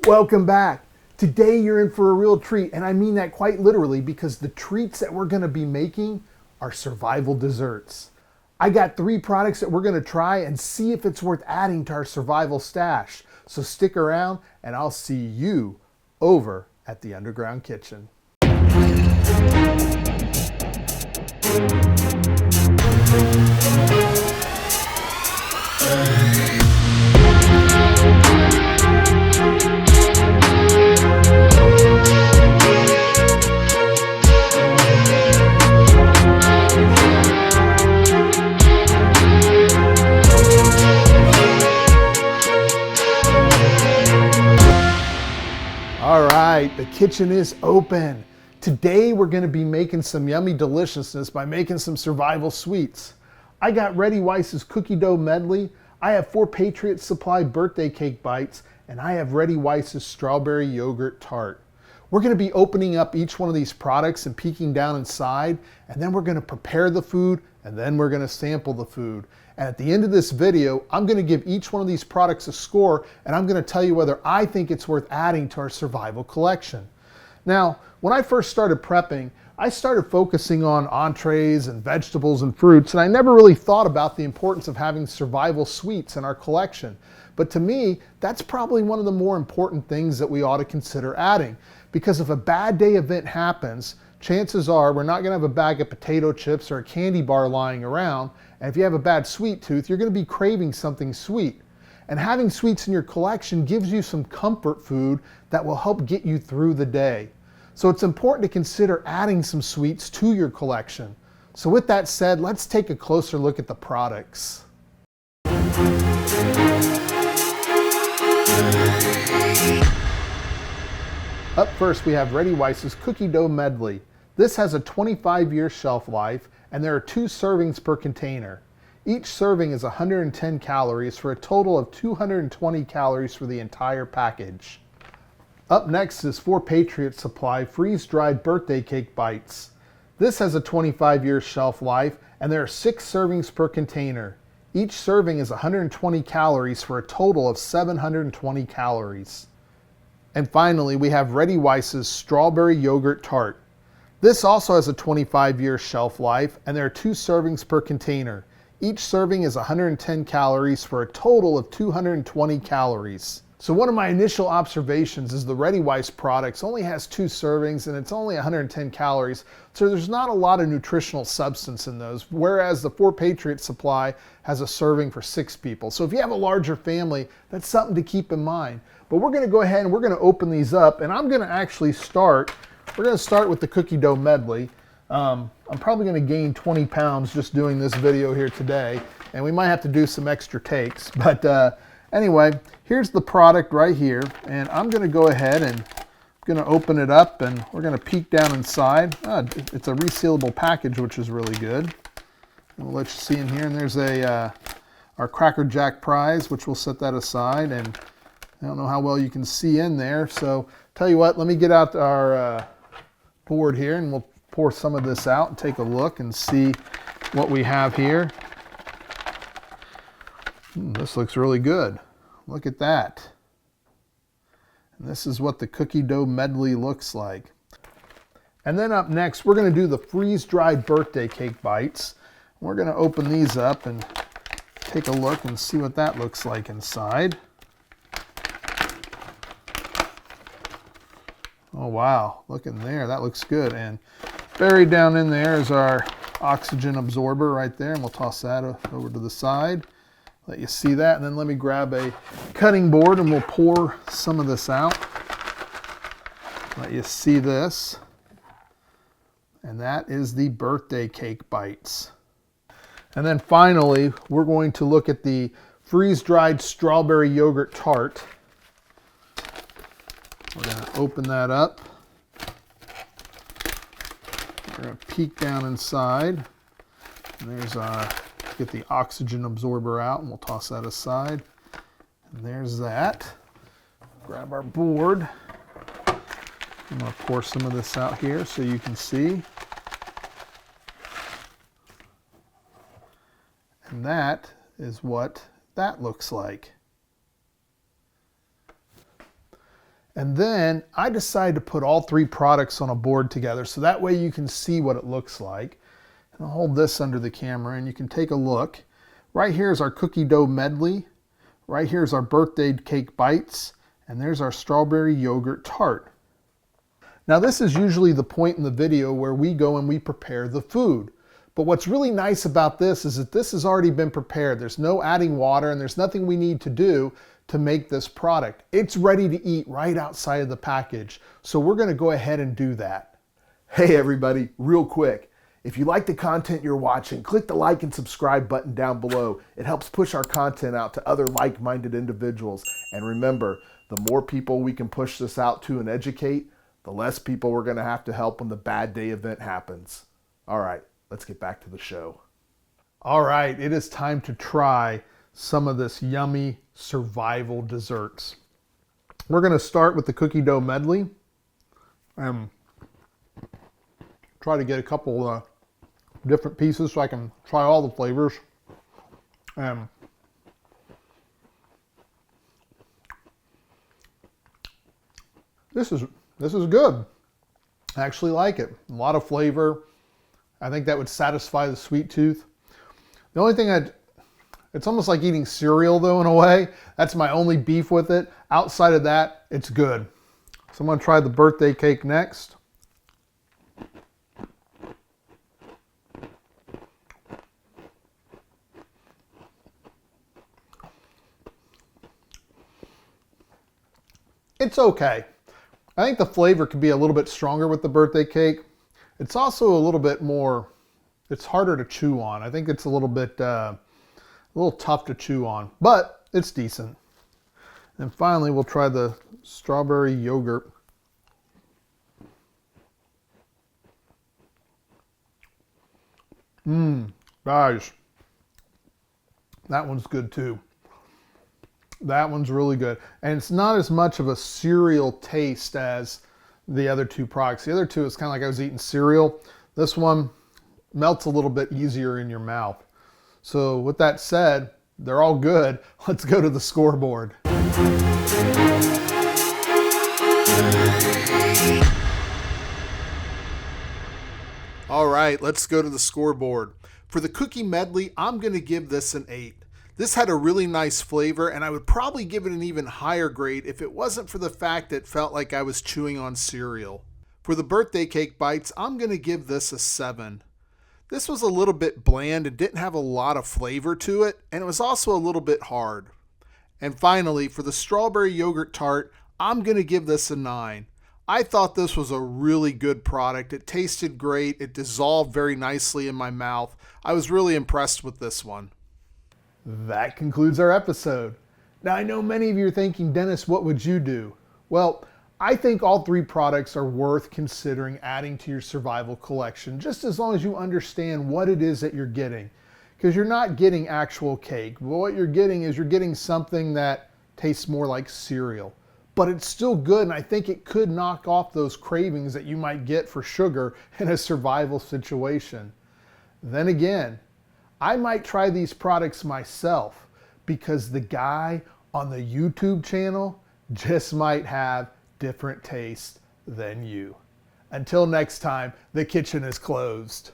Welcome back. Today you're in for a real treat, and I mean that quite literally because the treats that we're going to be making are survival desserts. I got 3 products that we're going to try and see if it's worth adding to our survival stash. So stick around and I'll see you over at the Underground Kitchen. All right, the kitchen is open. Today we're going to be making some yummy deliciousness by making some survival sweets. I got Reddy Weiss's cookie dough medley, I have 4 Patriots Supply birthday cake bites, and I have Reddy Weiss's strawberry yogurt tart. We're going to be opening up each one of these products and peeking down inside, and then we're going to prepare the food, and then we're going to sample the food. And at the end of this video, I'm going to give each one of these products a score, and I'm going to tell you whether I think it's worth adding to our survival collection. Now, when I first started prepping, I started focusing on entrees and vegetables and fruits, and I never really thought about the importance of having survival sweets in our collection. But to me, that's probably one of the more important things that we ought to consider adding. Because if a bad day event happens, chances are we're not going to have a bag of potato chips or a candy bar lying around. And if you have a bad sweet tooth, you're going to be craving something sweet. And having sweets in your collection gives you some comfort food that will help get you through the day. So it's important to consider adding some sweets to your collection. So with that said, let's take a closer look at the products. Up first, we have Reddy Weiss's cookie dough medley. This has a 25-year shelf life, and there are 2 servings per container. Each serving is 110 calories for a total of 220 calories for the entire package. Up next is 4 Patriots Supply freeze-dried birthday cake bites. This has a 25-year shelf life, and there are 6 servings per container. Each serving is 120 calories for a total of 720 calories. And finally, we have Reddy Weiss's strawberry yogurt tart. This also has a 25-year shelf life, and there are 2 servings per container. Each serving is 110 calories for a total of 220 calories. So one of my initial observations is the Reddy Weiss products only has 2 servings and it's only 110 calories. So there's not a lot of nutritional substance in those, whereas the 4 Patriots Supply has a serving for 6 people. So if you have a larger family, that's something to keep in mind. But we're going to go ahead and we're going to open these up, and I'm going to actually start. We're going to start with the cookie dough medley. I'm probably going to gain 20 pounds just doing this video here today, and we might have to do some extra takes. But anyway, here's the product right here, and I'm going to go ahead and I'm going to open it up, and we're going to peek down inside. It's a resealable package, which is really good. And we'll let you see in here, and there's our Cracker Jack prize, which we'll set that aside, and I don't know how well you can see in there. So tell you what, let me get out our board here, and we'll pour some of this out and take a look and see what we have here. This looks really good. Look at that. And this is what the cookie dough medley looks like. And then up next, we're going to do the freeze-dried birthday cake bites. We're going to open these up and take a look and see what that looks like inside. Oh wow, look in there, that looks good. And buried down in there is our oxygen absorber right there, and we'll toss that over to the side. Let you see that, and then let me grab a cutting board and we'll pour some of this out. Let you see this. And that is the birthday cake bites. And then finally, we're going to look at the freeze-dried strawberry yogurt tart. We're going to open that up. We're going to peek down inside. And there's our, get the oxygen absorber out, and we'll toss that aside. And there's that. Grab our board. I'm going to pour some of this out here so you can see. And that is what that looks like. And then I decided to put all three products on a board together so that way you can see what it looks like. And I'll hold this under the camera and you can take a look. Right here is our cookie dough medley. Right here is our birthday cake bites. And there's our strawberry yogurt tart. Now this is usually the point in the video where we go and we prepare the food. But what's really nice about this is that this has already been prepared. There's no adding water and there's nothing we need to do to make this product. It's ready to eat right outside of the package. So we're gonna go ahead and do that. Hey everybody, real quick. If you like the content you're watching, click the like and subscribe button down below. It helps push our content out to other like-minded individuals. And remember, the more people we can push this out to and educate, the less people we're gonna have to help when the bad day event happens. All right, let's get back to the show. All right, it is time to try some of this yummy survival desserts. We're gonna start with the cookie dough medley and try to get a couple different pieces so I can try all the flavors. This is good. I actually like it. A lot of flavor. I think that would satisfy the sweet tooth. The only thing it's almost like eating cereal though in a way. That's my only beef with it. Outside of that, it's good. So I'm gonna try the birthday cake next. It's okay. I think the flavor could be a little bit stronger with the birthday cake. It's also a little bit more, it's harder to chew on. I think it's a little bit, a little tough to chew on, but it's decent. And finally, we'll try the strawberry yogurt. Guys, that one's good too. That one's really good. And it's not as much of a cereal taste as the other two products. The other two is kind of like I was eating cereal. This one melts a little bit easier in your mouth. So with that said, they're all good. Let's go to the scoreboard. All right, let's go to the scoreboard. For the cookie medley, I'm gonna give this an 8. This had a really nice flavor, and I would probably give it an even higher grade if it wasn't for the fact that it felt like I was chewing on cereal. For the birthday cake bites, I'm going to give this a 7. This was a little bit bland and didn't have a lot of flavor to it, and it was also a little bit hard. And finally, for the strawberry yogurt tart, I'm going to give this a 9. I thought this was a really good product. It tasted great. It dissolved very nicely in my mouth. I was really impressed with this one. That concludes our episode. Now I know many of you are thinking, Dennis, what would you do? Well, I think all three products are worth considering adding to your survival collection, just as long as you understand what it is that you're getting. Because you're not getting actual cake. What you're getting is you're getting something that tastes more like cereal. But it's still good, and I think it could knock off those cravings that you might get for sugar in a survival situation. Then again, I might try these products myself because the guy on the YouTube channel just might have different tastes than you. Until next time, the kitchen is closed.